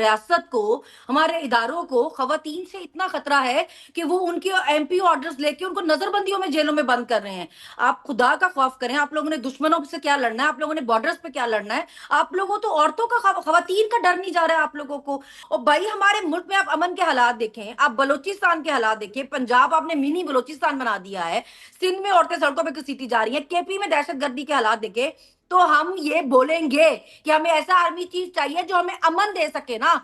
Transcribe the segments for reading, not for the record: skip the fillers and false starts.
रियासत को, हमारे इदारों को खवातीन से इतना खतरा है कि वो उनके एमपी ऑर्डर्स लेके उनको नजरबंदियों में जेलों में बंद कर रहे हैं। आप खुदा का खौफ करें, आप लोगों ने दुश्मनों से क्या लड़ना है, आप लोगों ने बॉर्डर्स पे क्या लड़ना है। आप लोगों तो औरतों का खवातीन का डर नहीं जा रहा है आप लोगों को। और भाई हमारे मुल्क में आप अमन के हालात देखें, आप बलोचिस्तान के हालात देखें, पंजाब आपने मिनी बलोचिस्तान बना दिया है, सिंध में औरतें सड़कों पे घसीटी जा रही हैं, केपी में दहशतगर्दी के हालात देखे। तो हम ये बोलेंगे कि हमें ऐसा आर्मी चीफ चाहिए जो हमें अमन दे सके ना।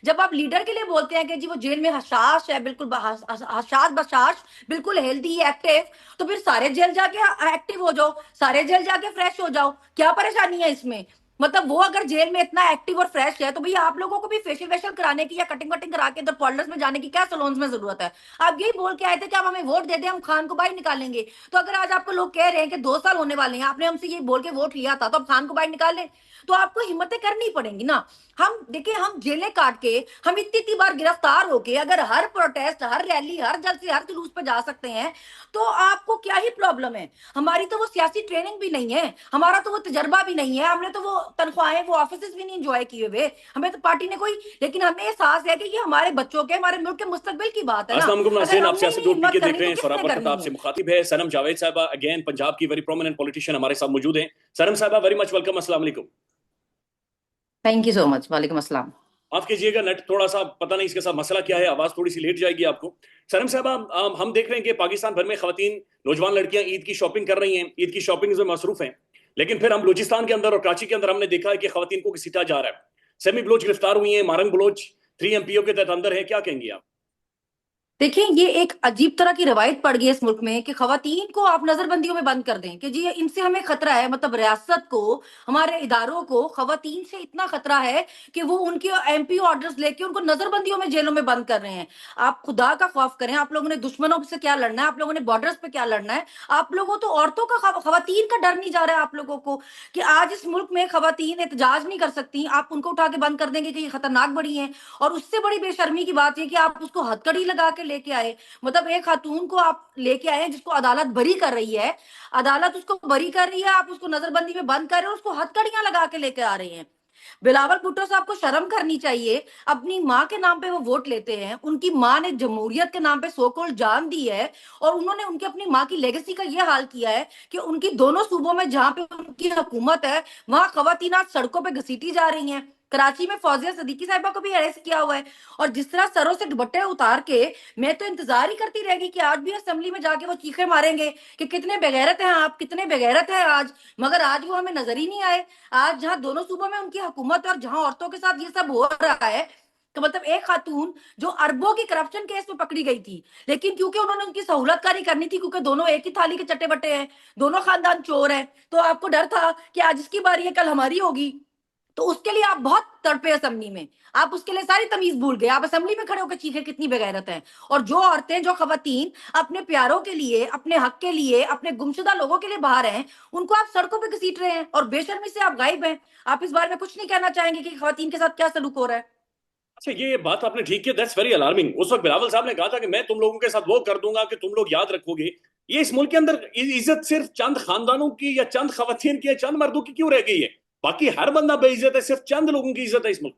जब आप लीडर के लिए बोलते हैं कि जी वो जेल में हशाश है, बिल्कुल हशाश बशाश, बिल्कुल हेल्दी एक्टिव, तो फिर सारे जेल जाके एक्टिव हो जाओ, सारे जेल जाके फ्रेश हो जाओ, क्या परेशानी है इसमें। मतलब वो अगर जेल में इतना एक्टिव और फ्रेश है तो भैया आप लोगों को भी फेशियल वेशियल कराने की या कटिंग वटिंग करा के इधर पार्लर्स में जाने की क्या सलोन्स में जरूरत है। आप यही बोल के आए थे कि आप हमें वोट दे दें, हम खान को बाहर निकालेंगे। तो अगर आज आपको लोग कह रहे हैं कि 2 साल होने वाले हैं, आपने हमसे ये बोल के वोट लिया था, तो अब खान को बाहर निकाल लें, तो आपको हिम्मतें करनी पड़ेंगी ना। हम देखिए, हम जेलें काट के, हम इतनी इतनी बार गिरफ्तार होके अगर हर प्रोटेस्ट, हर रैली, हर जलसे, हर जुलूस पे जा सकते हैं, तो आपको क्या ही प्रॉब्लम है। हमारी तो वो सियासी ट्रेनिंग भी नहीं है, हमारा तो वो तजर्बा भी नहीं है, हमने तो वो तनख्वाहें, वो ऑफिस भी नहीं इंजॉय किए हुए, हमें तो पार्टी ने कोई। लेकिन हमें एहसास है कि ये हमारे बच्चों के, हमारे मुल्क के मुस्तकबिल की बात है ना। अस्सलाम वालेकुम अगर नाज़रीन, आप हमने ही सियासत नहीं डॉट पी हिम्मत के देख करनी रहे तो हैं। किसने सौरभ बरकत करनी आपसे है। मुखातिब है। सनम जावेद साहबा अगेन पंजाब की वेरी प्रोमिनेंट पॉलिटिशियन हमारे साथ मौजूद हैं। सनम साहबा वेरी मच वेलकम। अस्सलाम वालेकुम। Thank you so much. वालेकुम अस्सलाम। माफ कीजिएगा, नेट थोड़ा सा पता नहीं इसके साथ मसला क्या है, आवाज थोड़ी सी लेट जाएगी आपको। सनम साहबा, हम देख रहे हैं कि पाकिस्तान भर में खवातीन, नौजवान लड़कियां ईद की शॉपिंग कर रही हैं, ईद की शॉपिंग में मसरूफ हैं। लेकिन फिर हम बलूचिस्तान के अंदर और कराची के अंदर हमने देखा है कि खवातीन को घसीटा जा रहा है। सेमी बलोच गिरफ्तार हुई हैं, मारंग बलोच 3 MPO के तहत अंदर है। क्या कहेंगे आप? देखिए, ये एक अजीब तरह की रवायत पड़ गई है इस मुल्क में कि खवातीन को आप नजरबंदियों में बंद कर दें कि जी इनसे हमें खतरा है। मतलब रियासत को, हमारे इदारों को खवातीन से इतना खतरा है कि वो उनके एमपी ऑर्डर्स लेके उनको नजरबंदियों में जेलों में बंद कर रहे हैं। आप खुदा का खौफ करें, आप लोगों ने दुश्मनों से क्या लड़ना है, आप लोगों ने बॉर्डर्स पे क्या लड़ना है। आप लोगों तो औरतों का, खवातीन का डर नहीं जा रहा है आप लोगों को कि आज इस मुल्क में खवातीन एहतजाज नहीं कर सकती, आप उनको उठा के बंद कर देंगे कि ये खतरनाक बड़ी हैं। और उससे बड़ी बेशर्मी की बात ये कि आप उसको हथकड़ी लगा के लेके आए। मतलब एक खातून को आप लेके आए हैं जिसको अदालत बरी कर रही है, अदालत उसको बरी कर रही है, आप उसको नजरबंदी में बंद कर रहे हो, उसको हथकड़ियां लगा के लेके आ रहे हैं। बिलावल भुट्टो साहब को शर्म करनी चाहिए। अपनी माँ के नाम पे वो वोट लेते हैं, उनकी माँ ने जमहूरियत के नाम पे सोकोल जान दी है, और उन्होंने उनकी अपनी माँ की लेगेसी का ये हाल किया है कि उनकी दोनों सूबों में जहां पे उनकी हुकूमत है, वहां खवातीन आज सड़कों पे घसीटी जा रही हैं। कराची में फौजिया सदीकी साहिबा को भी अरेस्ट किया हुआ है। और जिस तरह सरों से दुपट्टे उतार के, मैं तो इंतजार ही करती रहेगी कि आज भी असेंबली में जाके वो चीखे मारेंगे कि कितने बेगैरत हैं आप, कितने बेगैरत हैं आज। मगर आज वो हमें नजर ही नहीं आए। आज जहां दोनों सूबों में उनकी हुकूमत है और जहां औरतों के साथ ये सब हो रहा है, तो मतलब एक खातून जो अरबों की करप्शन केस में पकड़ी गई थी, लेकिन क्योंकि उन्होंने उनकी सहूलतकारी करनी थी, क्योंकि दोनों एक ही थाली के चट्टे बट्टे हैं, दोनों खानदान चोर हैं, तो आपको डर था कि आज इसकी बारी है, कल हमारी होगी। तो उसके लिए आप बहुत तड़पे असेंबली में, आप उसके लिए सारी तमीज भूल गए, आप असेंबली में खड़े होकर चीखे कितनी बेगैरत हैं। और जो औरतें, जो खवातीन अपने प्यारों के लिए, अपने हक के लिए, अपने गुमशुदा लोगों के लिए बाहर हैं, उनको आप सड़कों पे घसीट रहे हैं और बेशर्मी से आप गायब हैं। आप इस बारे में कुछ नहीं कहना चाहेंगे कि खवातीन के साथ क्या सलूक हो रहा है। अच्छा, ये बात आपने ठीक की, दैट्स वेरी अलार्मिंग। उस वक्त बिलावल साहब ने कहा था कि मैं तुम लोगों के साथ वो कर दूंगा कि तुम लोग याद रखोगे। ये इस मुल्क के अंदर इज्जत सिर्फ चंद खानदानों की या चंद खवातीन की या चंद मर्दों की क्यों रह गई है? बाकी हर बंदा बेइज्जत है, सिर्फ चंद लोगों की इज्जत है इस मुल्क।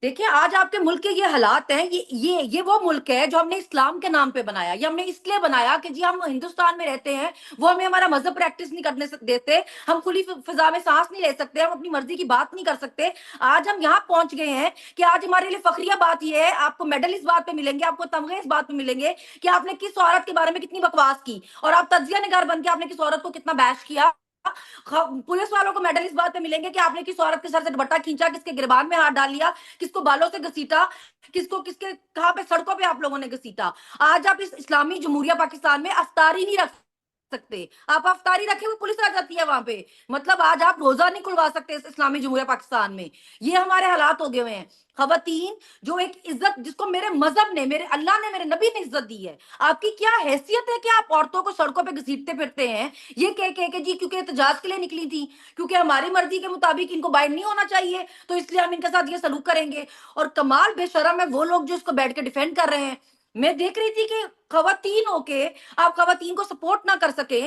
देखिए, आज आपके मुल्क के ये हालात हैं, ये वो मुल्क है जो हमने इस्लाम के नाम पे बनाया। ये हमने इसलिए बनाया कि जी हम हिंदुस्तान में रहते हैं, वो हमें हमारा मजहब प्रैक्टिस नहीं करने देते, हम खुली फिजा में सांस नहीं ले सकते, हम अपनी मर्जी की बात नहीं कर सकते। आज हम यहाँ पहुंच गए हैं कि आज हमारे लिए फखरिया बात ये है, आपको मेडल इस बात पे मिलेंगे, आपको तमगे इस बात पे मिलेंगे कि आपने किस औरत के बारे में कितनी बकवास की, और आप तजिया निगार बन के आपने किस औरत को कितना बैश किया। पुलिस वालों को मेडल इस बात पे मिलेंगे कि आपने किस औरत के सर से दुपट्टा खींचा, किसके गिरबान में हाथ डाल लिया, किसको बालों से घसीटा, किसको किसके कहां पे सड़कों पे आप लोगों ने घसीटा। आज आप इस इस्लामी जमहूरिया पाकिस्तान में अफ्तारी नहीं रख सकते। आप अफ्तारी रखे हुए पुलिस आ जाती है वहां पे। मतलब आज आप रोजा नहीं खुलवा सकते इस इस्लामी जमहूरिया पाकिस्तान में। ये हमारे हालात हो गए हुए हैं। खवातीन जो एक इज्जत, जिसको मेरे मजहब ने, मेरे अल्लाह ने, मेरे नबी ने इज्जत दी है, आपकी क्या हैसियत है कि आप औरतों को सड़कों पे घसीटते फिरते हैं, ये कह के जी क्योंकि एहतजाज के लिए निकली थी, क्योंकि हमारी मर्जी के मुताबिक इनको बाइंड नहीं होना चाहिए, तो इसलिए हम इनके साथ ये सलूक करेंगे। और कमाल बेशरम है वो लोग जो इसको बैठ के डिफेंड कर रहे हैं। मैं देख रही थी कि खवातीन होके आप खवातीन को सपोर्ट ना कर सके।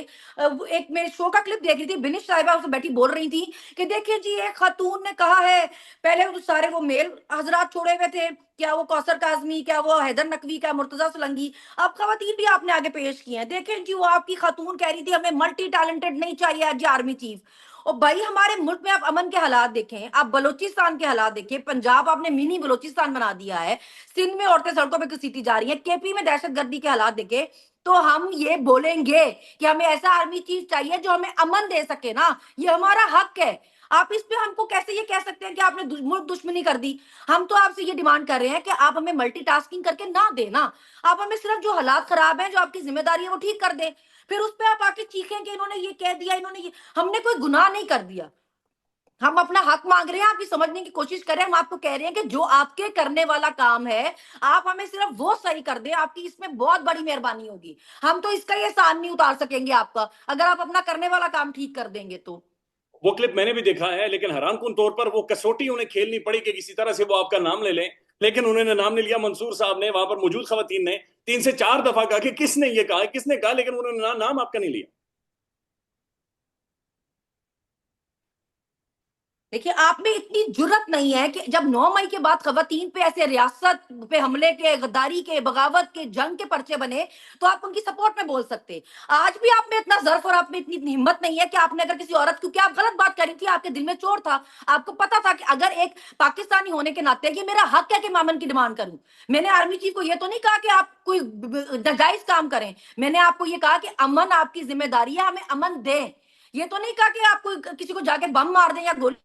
एक मैं शो का क्लिप देख रही थी, बिनिश साहिबा उससे बैठी बोल रही थी कि देखिए जी एक खातून ने कहा है, पहले वो सारे वो मेल हजरात छोड़े हुए थे, क्या वो कौसर काजमी, क्या वो हैदर नकवी, क्या मुर्तजा सुलंगी, अब खवातीन भी आपने आगे पेश की हैं। देखें जी वो आपकी खातून कह रही थी हमें मल्टी टैलेंटेड नहीं चाहिए आज आर्मी चीफ। और भाई हमारे मुल्क में आप अमन के हालात देखें, आप बलोचिस्तान के हालात देखें, पंजाब आपने मिनी बलोचिस्तान बना दिया है, सिंध में औरतें सड़कों पे घसीटी जा रही हैं, केपी में दहशतगर्दी के हालात देखे, तो हम ये बोलेंगे कि हमें ऐसा आर्मी चीफ चाहिए जो हमें अमन दे सके ना, ये हमारा हक है। आप इस पे हमको कैसे ये कह सकते हैं कि आपने मुल्क दुश्मनी कर दी? हम तो आपसे ये डिमांड कर रहे हैं कि आप हमें मल्टीटास्किंग करके ना देना, आप हमें सिर्फ जो हालात खराब हैं, जो आपकी जिम्मेदारी है वो ठीक कर दें। फिर उस पे आप आके चीखें कि इन्होंने ये कह दिया, इन्होंने ये, हमने कोई गुनाह नहीं कर दिया, हम अपना हक मांग रहे हैं, आप ये समझने की कोशिश कर रहे हैं, हम आपको कह रहे हैं कि जो आपके करने वाला काम है आप हमें सिर्फ वो सही कर दें, आपकी इसमें बहुत बड़ी मेहरबानी होगी। हम तो इसका ये एहसान नहीं उतार सकेंगे आपका, अगर आप अपना करने वाला काम ठीक कर देंगे तो। वो क्लिप मैंने भी देखा है, लेकिन हैरानकुन तौर पर वो कसौटी उन्हें खेलनी पड़ी कि किसी तरह से वो आपका नाम ले लें, लेकिन उन्होंने नाम नहीं लिया। मंसूर साहब ने, वहां पर मौजूद खवातीन ने 3 से 4 दफा कहा कि किसने ये कहा, किसने कहा, लेकिन उन्होंने नाम आपका नहीं लिया। देखिए आप में इतनी जुर्रत नहीं है कि जब 9 मई के बाद खवातीन पे ऐसे रियासत पे हमले के, गद्दारी के, बगावत के, जंग के पर्चे बने, तो आप उनकी सपोर्ट में बोल सकते। आज भी आप में इतना ज़र्फ और आप में इतनी हिम्मत नहीं है कि आपने अगर किसी औरत, क्योंकि आप गलत बात करी थी, आपके दिल में चोर था, आपको पता था कि अगर एक पाकिस्तानी होने के नाते ये मेरा हक है कि मैं अमन की डिमांड करूं। मैंने आर्मी चीफ को ये तो नहीं कहा कि आप कोई नाजायज काम करें, मैंने आपको ये कहा कि अमन आपकी जिम्मेदारी है, हमें अमन दें। ये तो नहीं कहा कि आप कोई किसी को जाके बम मार दें या गोली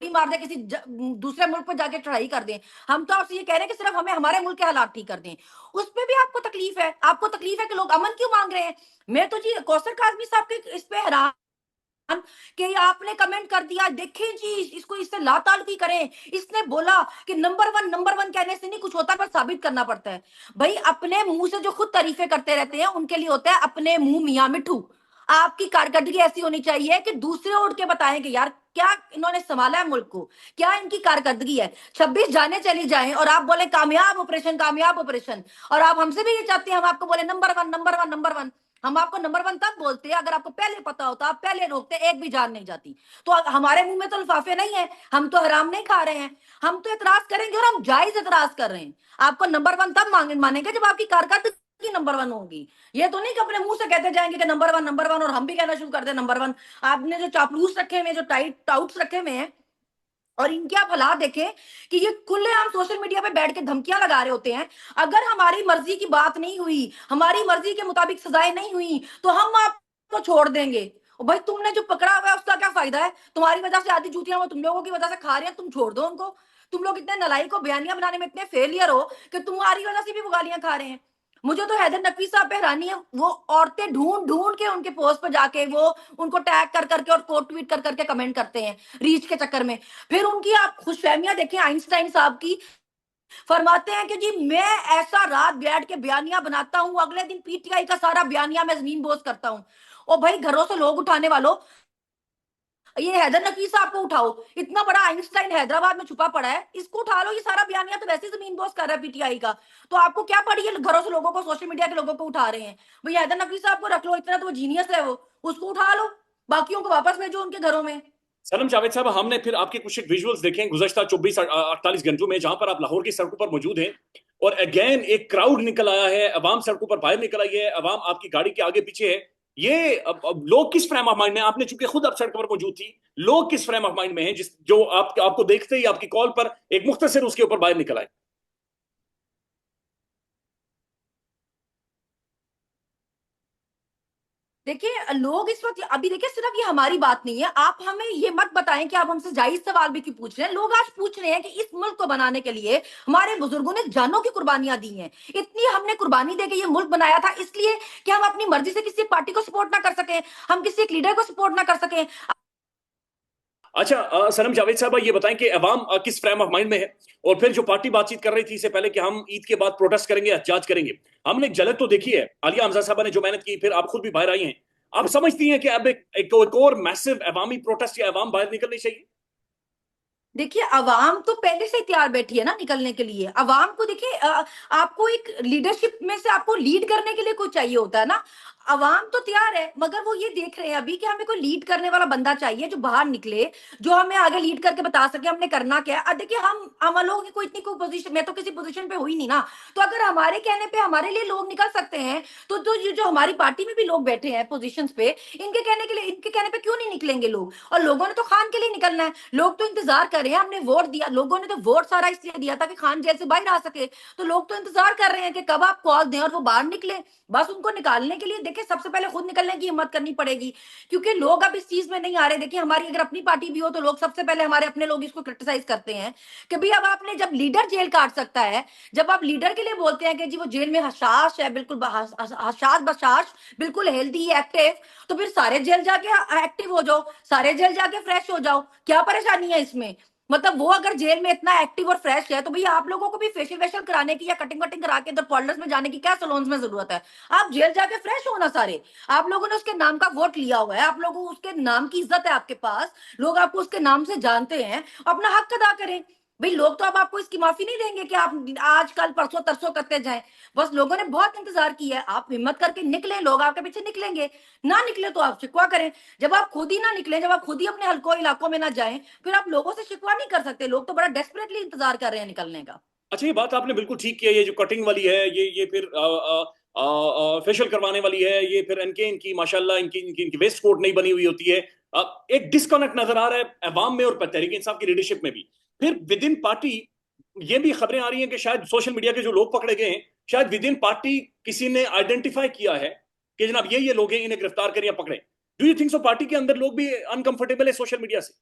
मार दे, किसी दूसरे मुल्क पर जाके चढ़ाई कर दें। हम तो आपसे ये कह रहे हैं कि सिर्फ हमें हमारे मुल्क के हालात ठीक कर दें। उस पे भी आपको तकलीफ है, आपको तकलीफ है कि लोग अमन क्यों मांग रहे हैं। मैं तो जी कौसर काजमी साहब के इस पे हैरान कि आपने कमेंट कर दिया, देखें जी इसको इससे लाताल्लुकी करें, इसने बोला कि नंबर वन कहने से नहीं कुछ होता, पर साबित करना पड़ता है। भाई अपने मुंह से जो खुद तारीफें करते रहते हैं उनके लिए होता है अपने मुंह मियां मिठू। आपकी कारकर्दगी ऐसी होनी चाहिए कि दूसरे उठ के बताएं कि यार क्या इन्होंने संभाला है मुल्क को, क्या इनकी कारकर्दगी है। 26 जाने चली जाएं और आप बोले कामयाब ऑपरेशन, कामयाब ऑपरेशन, और आप हमसे भी ये चाहते हैं हम आपको बोले number one, number one, number one. हम आपको नंबर वन तब बोलते हैं अगर आपको पहले पता होता, आप पहले रोकते, एक भी जान नहीं जाती। तो हमारे मुंह में तो लिफाफे नहीं है, हम तो हराम नहीं खा रहे हैं, हम तो एतराज करेंगे और हम जायज एतराज कर रहे हैं। आपको नंबर वन तब मानेंगे जब आपकी कारकर्दगी नंबर वन होगी। ये तो नहीं कि अपने मुंह से कहते जाएंगे कि नंबर वन और हम भी कहना शुरू कर दे नंबर वन। आपने जो चापलूस रखे हुए, जो टाइट टाउट्स रखे हुए हैं, और इनके आप हालात देखें कि ये खुलेआम सोशल मीडिया पे बैठ के धमकियां लगा रहे होते हैं। अगर हमारी मर्जी की बात नहीं हुई, हमारी मर्जी के मुताबिक सजाएं नहीं हुई, तो हम आपको छोड़ देंगे। और भाई तुमने जो पकड़ा हुआ है उसका क्या फायदा है? तुम्हारी वजह से आधी जूतियां वो तुम लोगों की वजह से खा रहे हैं, तुम छोड़ दो उनको। तुम लोग इतने नलायक को बयानियां बनाने में इतने फेलियर हो कि तुम्हारी वजह से भी वो गालियां खा रहे हैं। मुझे तो हैदर नकवी साहब पे हैरानी है, वो औरतें ढूंढ ढूंढ के उनके पोस्ट पर जाके वो उनको टैग कर करके और कोट ट्वीट कर करके कमेंट करते हैं रीच के चक्कर में। फिर उनकी आप खुशफहमियां देखें आइंस्टाइन साहब की, फरमाते हैं कि जी मैं ऐसा रात बैठ के बयानियां बनाता हूं, अगले दिन पीटीआई का सारा बयानिया मैं जमीन बोझ करता हूं। और भाई घरों से लोग उठाने वालों, ये हैदर नफीस साहब को उठाओ, इतना बड़ा आइंस्टाइन हैदराबाद में छुपा पड़ा है, इसको उठा लो, ये सारा बयानिया तो वैसे जमीन बोझ कर रहा है पीटीआई का। तो आपको क्या पड़ी है घरों से लोगों को, सोशल मीडिया के लोगों को उठा रहे हैं। भाई हैदर नफीस साहब को रख लो, इतना तो वो जीनियस है, वो उसको उठा लो, बाकियों को वापस भेजो उनके घरों में। सनम जावेद साहब, हमने फिर आपके कुछ एक विजुअल्स देखे गुज़श्ता 24-48 घंटों में, जहां पर आप लाहौर की सड़कों पर मौजूद हैं और अगेन एक क्राउड निकल आया है, अवाम सड़कों पर बाहर निकल आई है, अवाम आपकी गाड़ी के आगे पीछे है। ये अब लोग किस फ्रेम ऑफ माइंड में, आपने चूंकि खुद आप सड़क पर मौजूद थी, लोग किस फ्रेम ऑफ माइंड में हैं जिस, जो आपको देखते ही आपकी कॉल पर एक मुख्तसर उसके ऊपर बाहर निकल आए? देखिए लोग इस वक्त अभी, देखिए सिर्फ ये हमारी बात नहीं है, आप हमें ये मत बताएं कि आप हमसे जायज सवाल भी क्यों पूछ रहे हैं। लोग आज पूछ रहे हैं कि इस मुल्क को बनाने के लिए हमारे बुजुर्गों ने जानों की कुर्बानियां दी हैं, इतनी हमने कुर्बानी देके ये मुल्क बनाया था, इसलिए कि हम अपनी मर्जी से किसी पार्टी को सपोर्ट ना कर सके, हम किसी एक लीडर को सपोर्ट ना कर सके। अच्छा, सनम जावेद साहब ये बताएं कि अवाम किस फ्रेम ऑफ माइंड में है, और फिर जो पार्टी बातचीत कर रही थी इससे पहले कि हम ईद के बाद प्रोटेस्ट करेंगे, एहतजाज करेंगे, हमने एक झलक तो देखी है। आलिया हमजा साहबा ने जो मेहनत की, फिर आप खुद भी बाहर आई हैं, आप समझती हैं कि अब एक और मैसिव अवामी प्रोटेस्ट या अवाम बाहर निकलनी चाहिए? देखिए अवाम तो पहले से ही तैयार बैठी है ना निकलने के लिए। अवाम को देखिए आपको एक लीडरशिप में से आपको लीड करने के लिए कोई चाहिए होता है ना। अवाम तो तैयार है, मगर वो ये देख रहे हैं अभी कि हमें कोई लीड करने वाला बंदा चाहिए जो बाहर निकले, जो हमें आगे लीड करके बता सके हमने करना क्या है। देखिए हम लोगों की कोई इतनी कोई पोजीशन, मैं तो किसी पोजीशन पे हुई नहीं ना। तो अगर हमारे कहने पे हमारे लिए लोग निकल सकते हैं, तो ये जो हमारी पार्टी में भी लोग बैठे हैं पोजीशंस पे, इनके कहने पे क्यों नहीं निकलेंगे लोग? और लोगों ने तो खान के लिए निकलना है। लोग तो इंतजार कर रहे हैं, हमने वोट दिया, लोगों ने तो वोट सारा इसलिए दिया था कि खान जेल से बाहर आ सके। तो लोग तो इंतजार कर रहे हैं कि कब आप कॉल दें और वो बाहर निकले। बस उनको निकालने के लिए देखिए सबसे पहले खुद निकलने की हिम्मत करनी पड़ेगी, क्योंकि लोग अब इस चीज में नहीं आ रहे। देखिए हमारी अगर अपनी पार्टी भी हो तो लोग सबसे पहले, हमारे अपने लोग इसको क्रिटिसाइज करते हैं कि भाई अब आपने, जब लीडर जेल काट सकता है, जब आप लीडर के लिए बोलते हैं कि जी वो जेल में हशाश है, बिल्कुल हशाश बशाश, बिल्कुल हेल्दी एक्टिव, तो फिर सारे जेल जाके एक्टिव हो जाओ, सारे जेल जाके फ्रेश हो जाओ। क्या परेशानी है इसमें? मतलब वो अगर जेल में इतना एक्टिव और फ्रेश है तो भैया आप लोगों को भी फेशियल वेशियल कराने की या कटिंग वटिंग करा के इधर पार्लर्स में जाने की क्या सलोन्स में जरूरत है? आप जेल जाके फ्रेश हो ना सारे। आप लोगों ने उसके नाम का वोट लिया हुआ है, आप लोगों को उसके नाम की इज्जत है आपके पास, लोग आपको उसके नाम से जानते हैं, अपना हक अदा करें। भाई लोग तो अब आपको इसकी माफी नहीं देंगे कि आप आज कल परसों तरसों करते जाएं। बस लोगों ने बहुत इंतजार किया है, आप हिम्मत करके निकले, लोग आपके पीछे निकलेंगे। ना निकले तो आप शिकवा करें। जब आप खुद ही ना निकले, जब आप खुद ही अपने हल्कों इलाकों में ना जाएं, फिर आप लोगों से शिकवा नहीं कर सकते। लोग तो बड़ा डेस्परेटली इंतजार कर रहे हैं निकलने का। अच्छा, ये बात आपने बिल्कुल ठीक की है। ये जो कटिंग वाली है, ये फिर फेशियल करवाने वाली है, ये फिर इनकी माशाल्लाह इनकी वेस्ट कोट नहीं बनी हुई होती है। एक डिस्कनेक्ट नजर आ रहा है अवाम में और तहरीक इंसाफ की लीडरशिप में भी। फिर विद इन पार्टी ये भी खबरें आ रही हैं कि शायद सोशल मीडिया के जो लोग पकड़े गए हैं, शायद विद इन पार्टी किसी ने आइडेंटिफाई किया है कि जनाब ये लोग हैं, इन्हें गिरफ्तार करें या पकड़े। Do you think so party के अंदर लोग भी अनकंफर्टेबल है सोशल मीडिया से?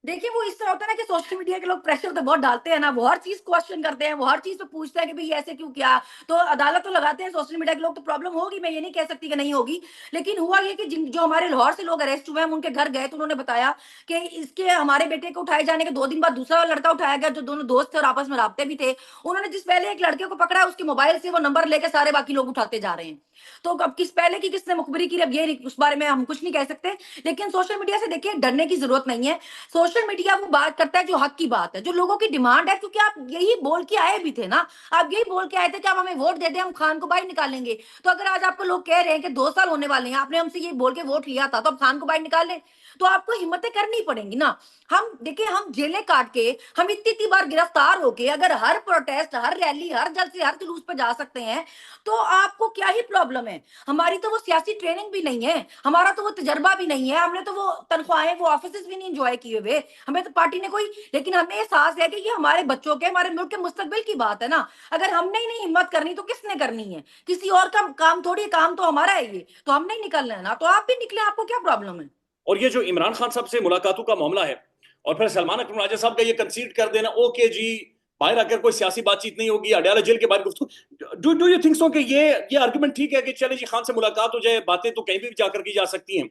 देखिए वो इस तरह होता है ना कि सोशल मीडिया के लोग प्रेशर तो बहुत डालते हैं ना, वो हर चीज क्वेश्चन करते हैं, वो हर चीज पे पूछते हैं कि भाई ऐसे क्यों किया। तो अदालत तो लगाते हैं सोशल मीडिया के लोग, तो प्रॉब्लम होगी, मैं ये नहीं कह सकती कि नहीं होगी। लेकिन हुआ ये कि जिन जो हमारे लाहौर से लोग अरेस्ट हुए हैं, हम उनके घर गए तो उन्होंने बताया कि इसके हमारे बेटे को उठाए जाने के 2 दिन बाद दूसरा लड़का उठाया गया, जो दोनों दोस्त थे और आपस में राब्ते भी थे। उन्होंने जिस पहले एक लड़के को पकड़ा, उसके मोबाइल से वो नंबर लेके सारे बाकी लोग उठाते जा रहे हैं। तो अब किस पहले की किसने मुखबिरी की, अब ये उस बारे में हम कुछ नहीं कह सकते। लेकिन सोशल मीडिया से देखिए डरने की जरूरत नहीं है। सोशल मीडिया वो बात करता है जो हक की बात है, जो लोगों की डिमांड है, क्योंकि आप यही बोल के आए भी थे ना। आप यही बोल के आए थे कि आप हमें वोट दे दें, हम खान को बाहर निकालेंगे। तो अगर आज आपको लोग कह रहे हैं कि 2 साल होने वाले हैं, आपने हमसे ये बोल के वोट लिया था, तो अब खान को बाहर निकाल लें, तो आपको हिम्मतें करनी पड़ेंगी ना। हम देखिए, हम जेलें काट के, हम इतनी इतनी बार गिरफ्तार होके अगर हर प्रोटेस्ट, हर रैली, हर जलसे, हर जुलूस पे जा सकते हैं, तो आपको क्या ही प्रॉब्लम है? हमारी तो वो सियासी ट्रेनिंग भी नहीं है, हमारा तो वो तजर्बा भी नहीं है, हमने तो वो तनख्वाहें, वो ऑफिस भी नहीं इंजॉय किए हुए। हमें तो पार्टी ने कोई, लेकिन हमें एहसास है कि ये हमारे बच्चों के, हमारे मुल्क के मुस्तकबिल की बात है ना। अगर हमने ही नहीं हिम्मत करनी तो किसने करनी है? किसी और का काम थोड़ी, काम तो हमारा है, ये तो हमने ही निकलना है ना। तो आप भी निकले, आपको क्या प्रॉब्लम है? और ये जो इमरान खान साहब से मुलाकातों का मामला है, और फिर सलमान अकरम राजा साहब का ये कंसीड कर देना, ओके जी बाहर आकर कोई सियासी बातचीत नहीं होगी, अडयाला जेल के बाहर गुफ्तगू, डू यू थिंक सो कि ये आर्गुमेंट ठीक है कि चले जी खान से मुलाकात हो जाए, बातें तो कहीं भी जाकर की जा सकती हैं?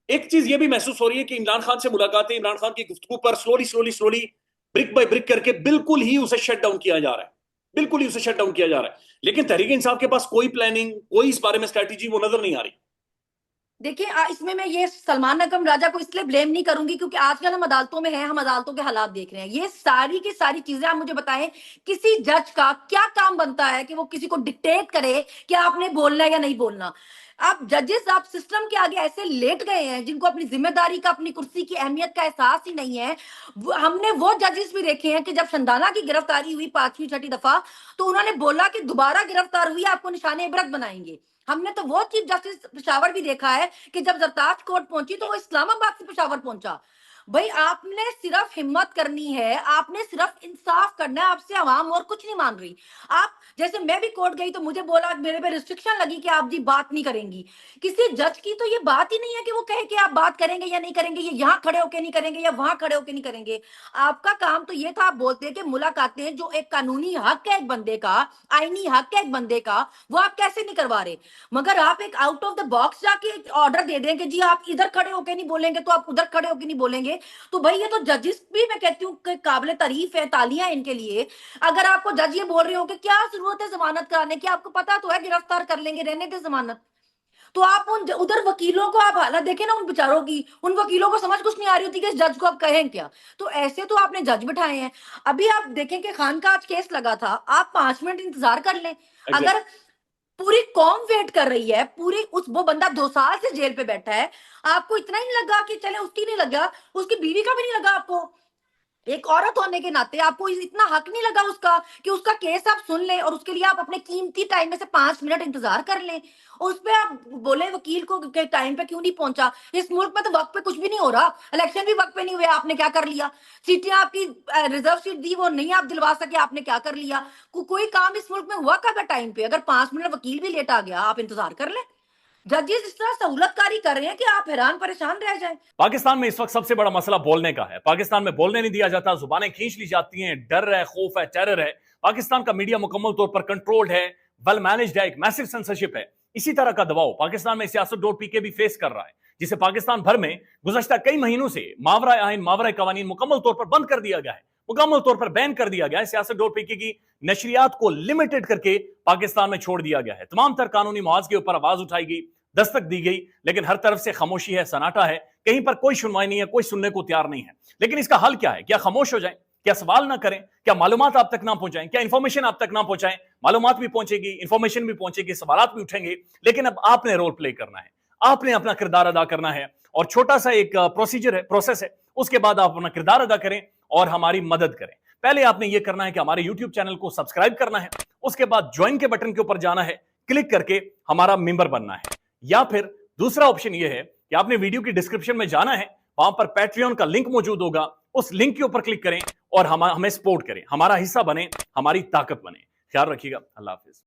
एक चीज ये भी महसूस हो रही है कि इमरान खान से मुलाकातें, इमरान खान की गुफ्तगू पर slowly slowly slowly, brick by brick करके बिल्कुल ही उसे शट डाउन किया जा रहा है। बिल्कुल ही उसे शट डाउन किया जा रहा है। लेकिन तहरीक इंसाफ के पास कोई प्लानिंग, कोई इस बारे में स्ट्रैटेजी वो नजर नहीं आ रही। देखिए इसमें मैं ये सलमान अकरम राजा को इसलिए ब्लेम नहीं करूंगी क्योंकि आजकल हम अदालतों में हैं, हम अदालतों के हालात देख रहे हैं। ये सारी की सारी चीजें आप मुझे बताएं, किसी जज का क्या काम बनता है कि वो किसी को डिक्टेट करे कि आपने बोलना है या नहीं बोलना? आप जजेस, आप सिस्टम के आगे ऐसे लेट गए हैं जिनको अपनी जिम्मेदारी का, अपनी कुर्सी की अहमियत का एहसास ही नहीं है। हमने वो जजेस भी देखे हैं कि जब शंदाना की गिरफ्तारी हुई 5वीं 6ठी दफा, तो उन्होंने बोला कि दोबारा गिरफ्तार हुई आपको निशाने इबरत बनाएंगे। हमने तो वो चीफ जस्टिस पेशावर भी देखा है कि जब जरताज कोर्ट पहुंची तो वो इस्लामाबाद से पेशावर पहुंचा। भाई आपने सिर्फ हिम्मत करनी है, आपने सिर्फ इंसाफ करना है, आपसे आवाम और कुछ नहीं मान रही। आप जैसे, मैं भी कोर्ट गई तो मुझे बोला, मेरे पे रिस्ट्रिक्शन लगी कि आप जी बात नहीं करेंगी। किसी जज की तो ये बात ही नहीं है कि वो कहे कि आप बात करेंगे या नहीं करेंगे, ये यहाँ खड़े होके नहीं करेंगे या वहां खड़े होके नहीं करेंगे। आपका काम तो ये था, आप बोलते हैं कि मुलाकातें जो एक कानूनी हक है एक बंदे का, आईनी हक है एक बंदे का, वो आप कैसे नहीं करवा रहे? मगर आप एक आउट ऑफ द बॉक्स जाके ऑर्डर दे दें कि जी आप इधर खड़े होके नहीं बोलेंगे तो आप उधर खड़े होके नहीं बोलेंगे। तो भाई ये तो जजेस भी, मैं कहती हूँ कि काबिल तारीफ है, तालियां इनके लिए। अगर आपको जज ये बोल रहे हो कि क्या जरूरत है जमानत कराने की, आपको पता तो है गिरफ्तार कर लेंगे, रहने दे जमानत। تو آپ ادھر وکیلوں کو آپ حالت دیکھیں نا ان بیچاروں کی، ان وکیلوں کو سمجھ کچھ نہیں آ رہی ہوتی کہ اس جج کو آپ کہیں کیا. تو ایسے تو آپ نے جج بٹھائے ہیں. ابھی آپ دیکھیں کہ خان کا آج کیس لگا تھا، آپ 5 منٹ انتظار کر لیں. اگر پوری قوم ویٹ کر رہی ہے، پوری وہ بندہ 2 سال سے جیل پہ بیٹھا ہے، آپ کو اتنا ہی نہیں لگا کہ چلے اس کی نہیں لگا، اس کی بیوی کا بھی نہیں لگا آپ کو؟ ایک عورت ہونے کے ناطے آپ کو اتنا حق نہیں لگا اس کا کہ اس کا کیس آپ سن لیں اور اس کے لیے آپ اپنے قیمتی ٹائم میں سے 5 منٹ انتظار کر لیں؟ اور اس پہ آپ بولے وکیل کو کہ ٹائم پہ کیوں نہیں پہنچا؟ اس ملک میں تو وقت پہ کچھ بھی نہیں ہو رہا، الیکشن بھی وقت پہ نہیں ہوئے، آپ نے کیا کر لیا؟ سیٹیں آپ کی ریزرو سیٹ دی وہ نہیں آپ دلوا سکے، آپ نے کیا کر لیا؟ کوئی کام اس ملک میں ہوا کب ہے ٹائم پہ؟ اگر 5 منٹ وکیل بھی لیٹ آ گیا آپ انتظار کر لیں. ججز اس طرح سہولت کاری کر رہے ہیں کہ آپ حیران پریشان رہ جائیں. پاکستان میں اس وقت سب سے بڑا مسئلہ بولنے کا ہے. پاکستان میں بولنے نہیں دیا جاتا، زبانیں کھینچ لی جاتی ہیں، ڈر ہے، خوف ہے، ٹیرر ہے. پاکستان کا میڈیا مکمل طور پر کنٹرولڈ ہے، ویل مینجڈ ہے، ایک میسو سینسرشپ ہے. اسی طرح کا دباؤ پاکستان میں سیاست ڈور پی کے بھی فیس کر رہا ہے، جسے پاکستان بھر میں گزشتہ کئی مہینوں سے ماورائے آئین، ماورائے قوانین مکمل طور پر بند کر دیا گیا ہے، مکمل طور پر بین کر دیا گیا ہے. سیاست ڈور پی کی نشریات کو لمیٹڈ کر کے پاکستان میں چھوڑ دیا گیا ہے. تمام تر قانونی محاذ کے اوپر آواز اٹھائی گئی، دستک دی گئی، لیکن ہر طرف سے خاموشی ہے، سناٹا ہے. کہیں پر کوئی سنوائی نہیں ہے، کوئی سننے کو تیار نہیں ہے. لیکن اس کا حل کیا ہے؟ کیا خاموش ہو جائیں؟ کیا سوال نہ کریں؟ کیا معلومات آپ تک نہ پہنچائیں؟ کیا انفارمیشن آپ تک نہ پہنچائیں؟ معلومات بھی پہنچے گی، انفارمیشن بھی پہنچے گی، سوالات بھی اٹھیں گے. لیکن اب آپ نے رول پلے کرنا ہے، آپ نے اپنا کردار ادا کرنا ہے. اور چھوٹا سا ایک پروسیجر ہے، پروسیس ہے، اس کے بعد آپ اپنا کردار ادا کریں اور ہماری مدد کریں. پہلے آپ نے یہ کرنا ہے کہ ہمارے یوٹیوب چینل کو سبسکرائب کرنا ہے. اس کے بعد جوائن کے بٹن کے اوپر جانا ہے، کلک کر کے ہمارا ممبر بننا ہے. یا پھر دوسرا آپشن یہ ہے کہ آپ نے ویڈیو کی ڈسکرپشن میں جانا ہے، وہاں پر پیٹریون کا لنک موجود ہوگا، اس لنک کے اوپر کلک کریں اور ہمیں سپورٹ کریں، ہمارا حصہ بنیں، ہماری طاقت بنیں. خیال رکھیے گا. اللہ حافظ.